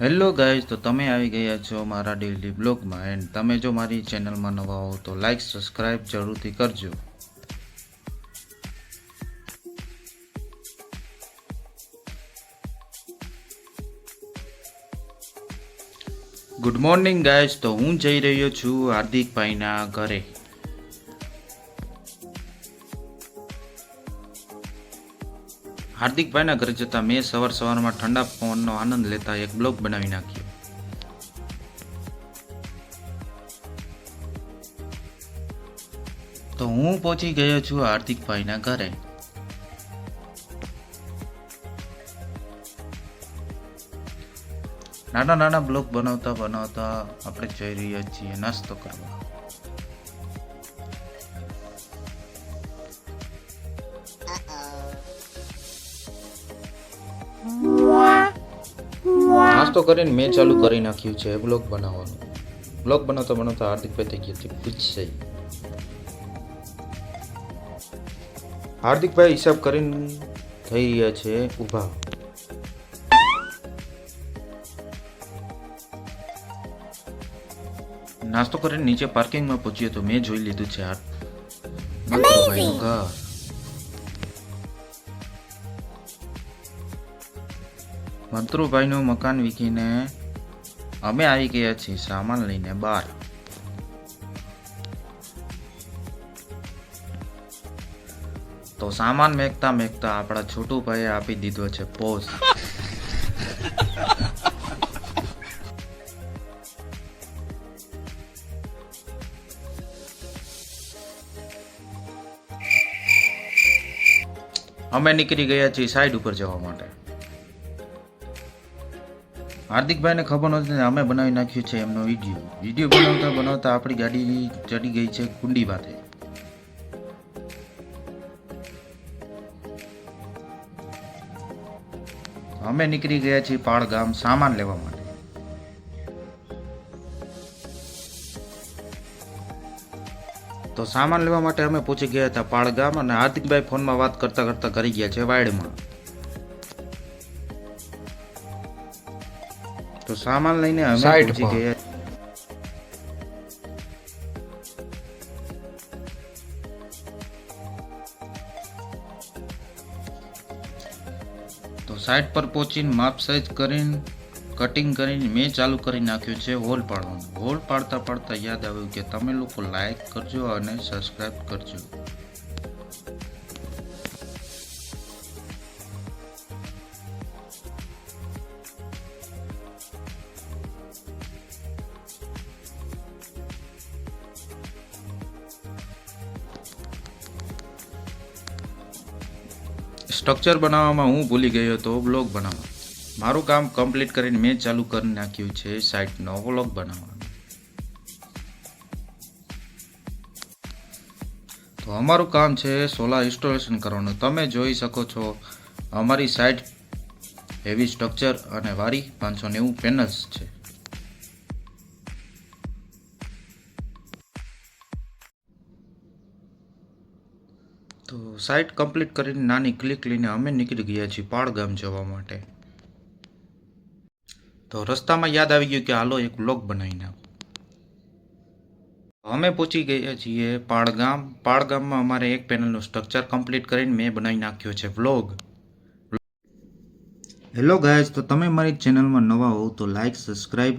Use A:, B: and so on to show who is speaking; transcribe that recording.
A: Hello guys, તો તમે આવી ગયા છો મારા ડેઇલી બ્લોગમાં. એન્ડ તમે જો મારી ચેનલમાં નવા હો તો લાઈક સબસ્ક્રાઈબ જરૂરથી કરજો. Good morning guys. તો હું જઈ રહ્યો છું હાર્દિકભાઈના ઘરે. હાર્દિકભાઈના ઘરે જતાં મેં સવારમાં ઠંડા પવનનો આનંદ લેતા એક બ્લોગ બનાવી નાખ્યો. તો હું પહોંચી ગયો છું હાર્દિકભાઈના ઘરે. નાના નાના બ્લોગ બનાવતા બનાવતા આપણે જઈ રહ્યા છીએ નાસ્તો કરવા. નાસ્તો કરીને મેં ચાલુ કરી નાખ્યું છે બ્લોગ બનાવવાનું. બ્લોગ બનાવતા બનાવતા હાર્દિકભાઈ થઈ ગયા છે પૂછશે. હાર્દિકભાઈ હિસાબ કરીને થઈ રહ્યા છે ઊભા. નાસ્તો કરીને નીચે પાર્કિંગમાં પહોંચ્યો તો મેં જોઈ લીધું છે મંત્રુભાઈનું ઘર. મંત્રુભાઈનું મકાન વીકીને અમે આવી ગયા છીએ સામાન લઈને બહાર. તો સામાન મેકતા મેકતા આપણા છોટુભાઈએ આપી દીધો છે પોઝ. અમે નીકળી ગયા છીએ સાઈડ ઉપર જવા માટે. હાર્દિકભાઈને ખબર નહોતી ને અમે બનાવી નાખ્યું છે એમનો વિડીયો બનાવતા બનાવતા આપણી ગાડી ચડી ગઈ છે કુંડી માથે. અમે નીકળી ગયા છીએ પાળ ગામ સામાન લેવા માટે. તો સામાન લેવા માટે અમે પહોંચી ગયા હતા પાળ ગામ અને હાર્દિકભાઈ ફોનમાં વાત કરતા કરતા કરી ગયા છે વાડમાં. તો સામાન લઈને અમે પહોંચી ગયા. તો સાઈડ પર પહોંચીને માપ સાઈઝ કરીને કટિંગ કરીને મેં ચાલુ કરી નાખ્યું છે હોલ પાડવાનું. હોલ પાડતા પાડતા યાદ આવ્યું કે તમે લોકો લાઈક કરજો અને સબસ્ક્રાઈબ કરજો. સ્ટ્રક્ચર બનાવવામાં હું ભૂલી ગયો હતો બ્લોગ બનાવવા. મારું કામ કમ્પ્લીટ કરીને મેં ચાલુ કરી નાખ્યું છે સાઇટનો વ્લોગ બનાવવાનું. તો અમારું કામ છે સોલાર ઇન્સ્ટોલેશન કરવાનું. તમે જોઈ શકો છો અમારી સાઇટ હેવી સ્ટ્રક્ચર અને વારી 590 પેનલ્સ છે. તો સાઇટ કમ્પ્લીટ કરીને નાની ક્લિક લઈને અમે નીકળી ગયા છીએ પાળગામ જવા માટે. તો રસ્તામાં યાદ આવી ગયું કે હાલો એક વ્લોગ બનાવી નાખો. અમે પહોંચી ગયા છીએ પાળગામ. પાળગામમાં અમારે એક પેનલનું સ્ટ્રક્ચર કમ્પ્લીટ કરીને મેં બનાવી નાખ્યો છે વ્લોગ. હેલો ગાઈઝ, તો તમે મારી ચેનલમાં નવા હો તો લાઈક સબસ્ક્રાઈબ